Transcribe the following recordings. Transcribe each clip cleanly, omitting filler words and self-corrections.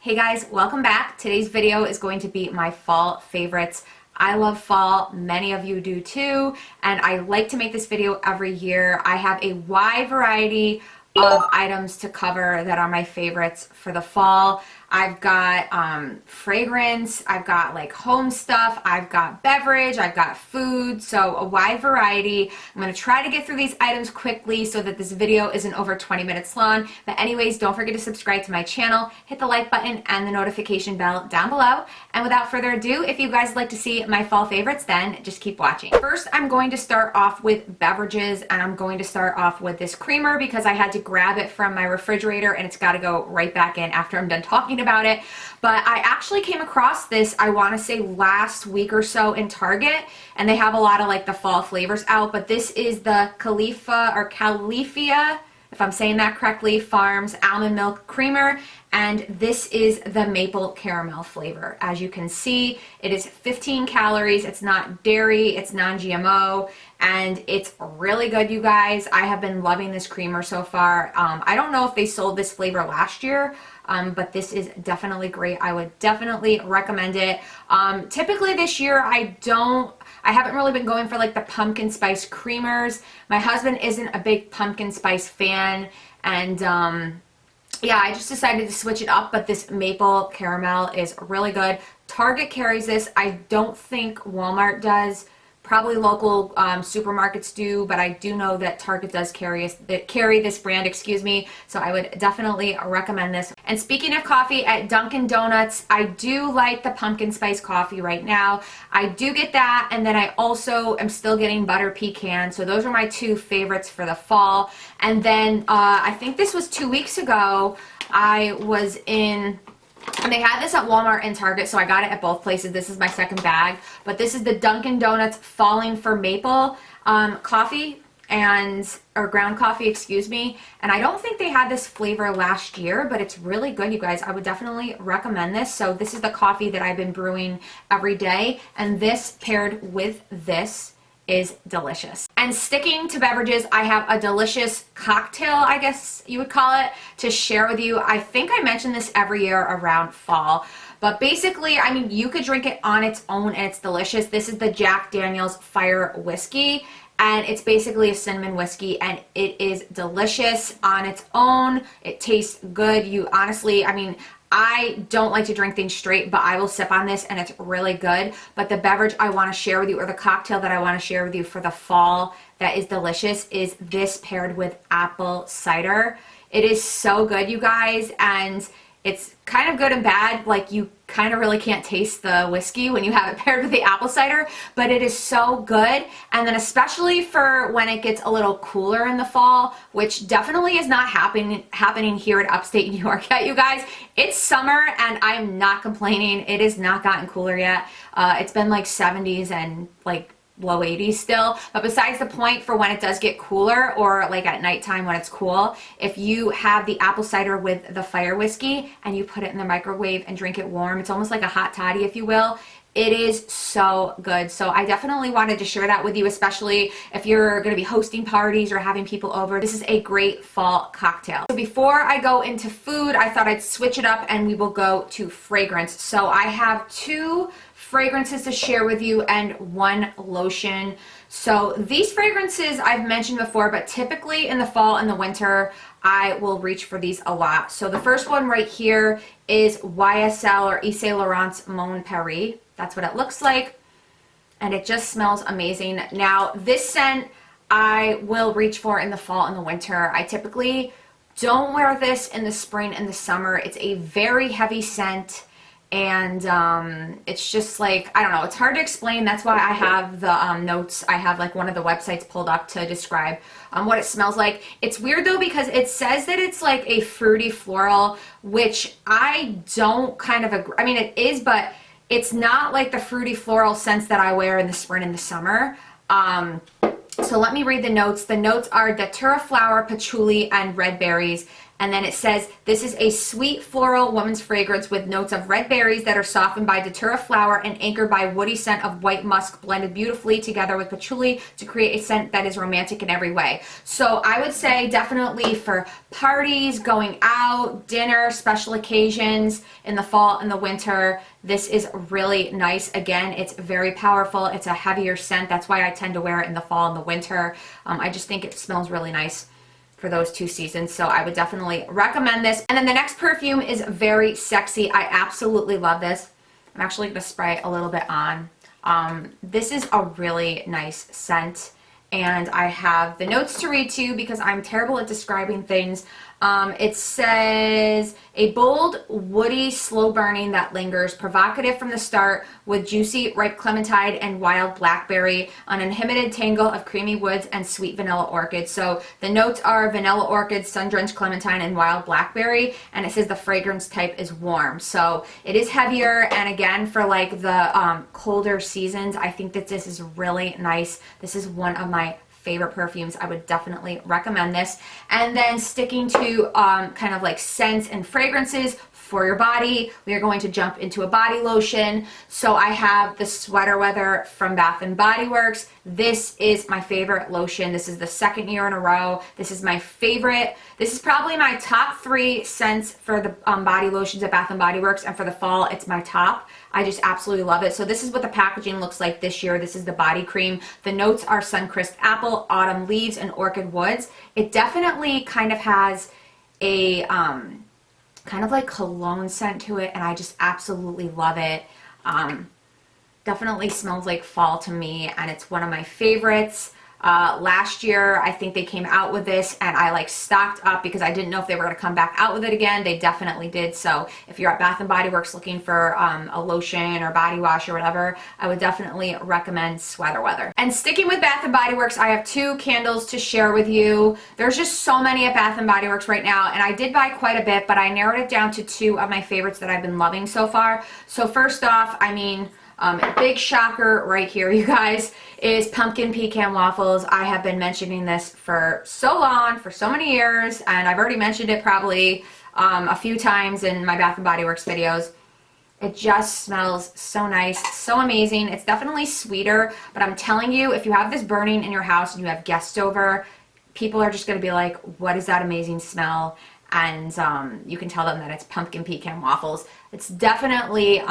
Hey guys, welcome back. Today's video is going to be my fall favorites. I love fall, many of you do too, and I like to make this video every year. I have a wide variety of items to cover that are my favorites for the fall. I've got fragrance, I've got like home stuff, I've got beverage, I've got food, so a wide variety. I'm going to try to get through these items quickly so that this video isn't over 20 minutes long. But anyways, don't forget to subscribe to my channel, hit the like button and the notification bell down below. And without further ado, if you guys like to see my fall favorites, then just keep watching. First, I'm going to start off with beverages, and I'm going to start off with this creamer because I had to grab it from my refrigerator and it's got to go right back in after I'm done talking about it. But I actually came across this, I want to say last week or so in Target, and they have a lot of like the fall flavors out, but this is the Califia, if I'm saying that correctly, Farms Almond Milk Creamer, and this is the maple caramel flavor. As you can see, it is 15 calories, it's not dairy, it's non-GMO, and it's really good, you guys. I have been loving this creamer so far. I don't know if they sold this flavor last year, but this is definitely great. I would definitely recommend it. Typically this year I haven't really been going for like the pumpkin spice creamers. My husband isn't a big pumpkin spice fan, and yeah, I just decided to switch it up, but this maple caramel is really good. Target carries this. I don't think Walmart does. Probably local supermarkets do, but I do know that Target does carry this brand, excuse me, so I would definitely recommend this. And speaking of coffee, at Dunkin Donuts, I do like the pumpkin spice coffee right now. I do get that, and then I also am still getting butter pecan, so those are my two favorites for the fall. And then I think this was 2 weeks ago, I was in... And they had this at Walmart and Target, so I got it at both places. This is my second bag. But this is the Dunkin Donuts Falling for Maple coffee, or ground coffee, excuse me. And I don't think they had this flavor last year, but it's really good, you guys. I would definitely recommend this. So this is the coffee that I've been brewing every day. And this paired with this is delicious. And sticking to beverages, I have a delicious cocktail, I guess you would call it, to share with you. I think I mention this every year around fall, but basically, I mean, you could drink it on its own and it's delicious. This is the Jack Daniel's Fire Whiskey, and it's basically a cinnamon whiskey, and it is delicious on its own. It tastes good. You honestly, I mean, I don't like to drink things straight, but I will sip on this and it's really good. But the beverage I want to share with you, or the cocktail that I want to share with you for the fall that is delicious, is this paired with apple cider. It is so good, you guys, and it's kind of good and bad. Like, you kind of really can't taste the whiskey when you have it paired with the apple cider, but it is so good. And then especially for when it gets a little cooler in the fall, which definitely is not happening here in upstate New York yet, you guys. It's summer and I'm not complaining. It has not gotten cooler yet. It's been like 70s and like low 80s still, but besides the point, for when it does get cooler, or like at nighttime when it's cool, if you have the apple cider with the fire whiskey and you put it in the microwave and drink it warm, it's almost like a hot toddy, if you will. It is so good. So I definitely wanted to share that with you, especially if you're going to be hosting parties or having people over. This is a great fall cocktail. So before I go into food, I thought I'd switch it up and we will go to fragrance. So I have two fragrances to share with you and one lotion. So these fragrances I've mentioned before, but typically in the fall and the winter I will reach for these a lot. So the first one right here is YSL, or Yves Saint Laurent's Mon Paris. That's what it looks like, and it just smells amazing. Now this scent I will reach for in the fall and the winter. I typically don't wear this in the spring and the summer. It's a very heavy scent, and it's just like, I don't know, it's hard to explain. That's why I have the notes. I have like one of the websites pulled up to describe what it smells like. It's weird though, because it says that it's like a fruity floral, which I don't kind of agree. I mean, it is, but it's not like the fruity floral scents that I wear in the spring and the summer. So let me read the notes. The notes are datura flower, patchouli, and red berries. And then it says, this is a sweet floral woman's fragrance with notes of red berries that are softened by datura flower and anchored by woody scent of white musk blended beautifully together with patchouli to create a scent that is romantic in every way. So I would say definitely for parties, going out, dinner, special occasions in the fall and the winter, this is really nice. Again, it's very powerful. It's a heavier scent. That's why I tend to wear it in the fall and the winter. I just think it smells really nice for those two seasons, so I would definitely recommend this. And then the next perfume is very sexy. I absolutely love this. I'm actually going to spray a little bit on. This is a really nice scent, and I have the notes to read to you because I'm terrible at describing things. It says, a bold, woody, slow burning that lingers, provocative from the start with juicy, ripe clementine and wild blackberry, an uninhibited tangle of creamy woods and sweet vanilla orchid. So the notes are vanilla orchid, sun-drenched clementine, and wild blackberry, and it says the fragrance type is warm. So it is heavier, and again, for like the colder seasons, I think that this is really nice. This is one of my favorite perfumes. I would definitely recommend this. And then sticking to kind of like scents and fragrances for your body, we are going to jump into a body lotion. So I have the Sweater Weather from Bath & Body Works. This is my favorite lotion. This is the second year in a row. This is my favorite. This is probably my top 3 scents for the body lotions at Bath & Body Works, and for the fall, it's my top. I just absolutely love it. So this is what the packaging looks like this year. This is the body cream. The notes are sun-kissed apple, autumn leaves, and orchid woods. It definitely kind of has a kind of like cologne scent to it, and I just absolutely love it. Definitely smells like fall to me, and it's one of my favorites. Last year, I think they came out with this, and I like stocked up because I didn't know if they were going to come back out with it again. They definitely did. So if you're at Bath & Body Works looking for a lotion or body wash or whatever, I would definitely recommend Sweater Weather. And sticking with Bath & Body Works, I have 2 candles to share with you. There's just so many at Bath & Body Works right now, and I did buy quite a bit, but I narrowed it down to 2 of my favorites that I've been loving so far. So first off, I mean, big shocker right here, you guys, is Pumpkin Pecan Waffles. I have been mentioning this for so long, for so many years, and I've already mentioned it probably a few times in my Bath & Body Works videos. It just smells so nice, so amazing. It's definitely sweeter, but I'm telling you, if you have this burning in your house and you have guests over, people are just going to be like, what is that amazing smell? And you can tell them that it's Pumpkin Pecan Waffles. It's definitely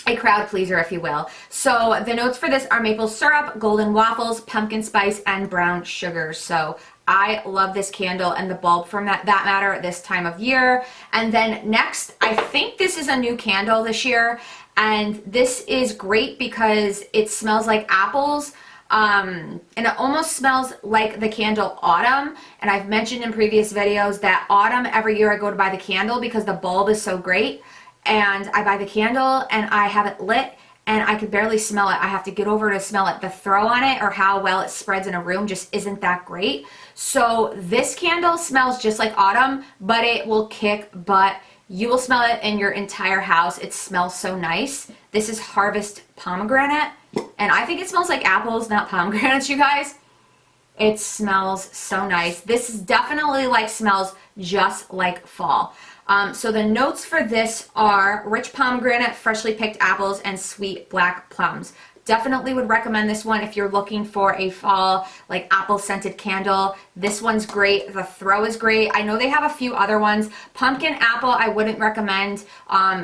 a crowd pleaser, if you will. So the notes for this are maple syrup, golden waffles, pumpkin spice, and brown sugar. So I love this candle and the bulb from that matter at this time of year. And then next, I think this is a new candle this year, and this is great because it smells like apples. And it almost smells like the candle Autumn, and I've mentioned in previous videos that Autumn, every year I go to buy the candle because the bulb is so great. And I buy the candle and I have it lit and I could barely smell it. I have to get over to smell it. The throw on it, or how well it spreads in a room, just isn't that great. So this candle smells just like Autumn, but it will kick butt. You will smell it in your entire house. It smells so nice. This is Harvest Pomegranate, and I think it smells like apples, not pomegranates, you guys. It smells so nice. This is definitely like smells just like fall. So the notes for this are rich pomegranate, freshly picked apples, and sweet black plums. Definitely would recommend this one if you're looking for a fall, like apple scented candle. This one's great. The throw is great. I know they have a few other ones. Pumpkin apple, I wouldn't recommend.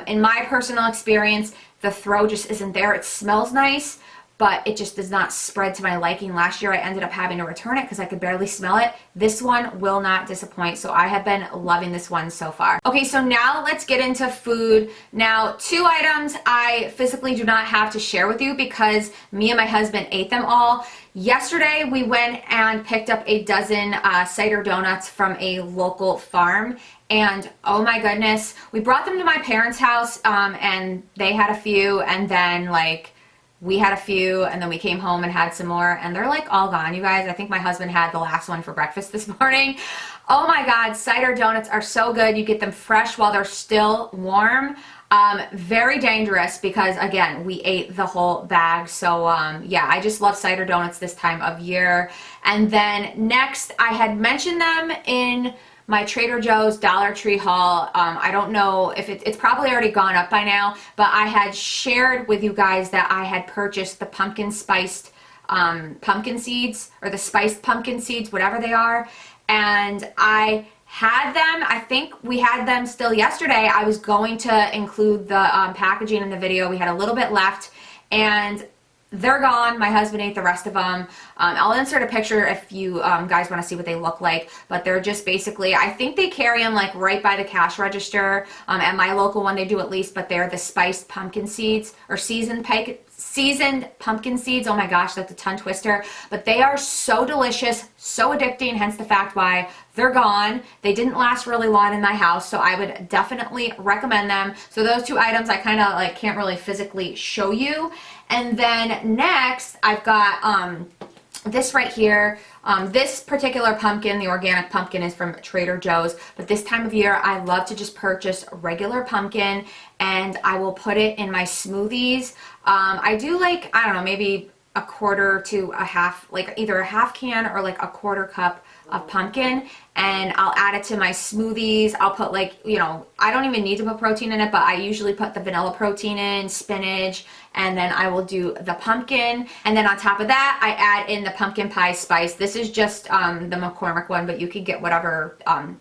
In my personal experience, the throw just isn't there. It smells nice, but it just does not spread to my liking. Last year I ended up having to return it because I could barely smell it. This one will not disappoint, so I have been loving this one so far. Okay, so now let's get into food. Now, 2 items I physically do not have to share with you because me and my husband ate them all. Yesterday we went and picked up a dozen cider donuts from a local farm, and oh my goodness, we brought them to my parents' house and they had a few, and then like we had a few, and then we came home and had some more, and they're like all gone, you guys. I think my husband had the last one for breakfast this morning. Oh my God, cider donuts are so good. You get them fresh while they're still warm. Very dangerous because, again, we ate the whole bag. So yeah, I just love cider donuts this time of year. And then next, I had mentioned them in my Trader Joe's Dollar Tree haul. I don't know if it's probably already gone up by now, but I had shared with you guys that I had purchased the pumpkin spiced pumpkin seeds, or the spiced pumpkin seeds, whatever they are, and I had them. I think we had them still yesterday. I was going to include the packaging in the video. We had a little bit left, and they're gone. My husband ate the rest of them. I'll insert a picture if you guys want to see what they look like, but they're just basically, I think they carry them like right by the cash register. At my local one they do at least, but they're the spiced pumpkin seeds, or seasoned pumpkin seeds. Oh my gosh, that's a tongue twister. But they are so delicious, so addicting, hence the fact why they're gone. They didn't last really long in my house, so I would definitely recommend them. So those two items I kind of like can't really physically show you. And then next I've got this right here. This particular pumpkin, the organic pumpkin, is from Trader Joe's, but this time of year I love to just purchase regular pumpkin and I will put it in my smoothies. I do like, I don't know, maybe a quarter to a half, like either a half can or like a quarter cup of pumpkin, and I'll add it to my smoothies. I'll put, like, you know, I don't even need to put protein in it, but I usually put the vanilla protein in, spinach, and then I will do the pumpkin, and then on top of that I add in the pumpkin pie spice. This is just the McCormick one, but you can get whatever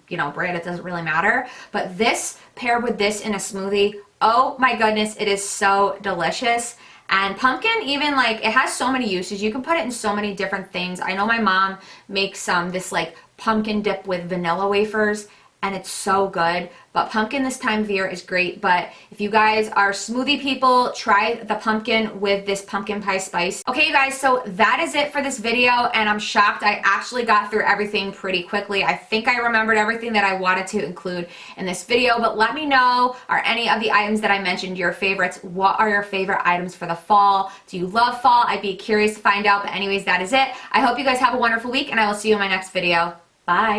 you know, brand, it doesn't really matter. But this paired with this in a smoothie, oh my goodness, it is so delicious. And pumpkin, even like, it has so many uses. You can put it in so many different things. I know my mom makes this like pumpkin dip with vanilla wafers, and it's so good. But pumpkin this time of year is great. But if you guys are smoothie people, try the pumpkin with this pumpkin pie spice. Okay, you guys, so that is it for this video, and I'm shocked I actually got through everything pretty quickly. I think I remembered everything that I wanted to include in this video, but let me know, are any of the items that I mentioned your favorites? What are your favorite items for the fall? Do you love fall? I'd be curious to find out, but anyways, that is it. I hope you guys have a wonderful week, and I will see you in my next video. Bye.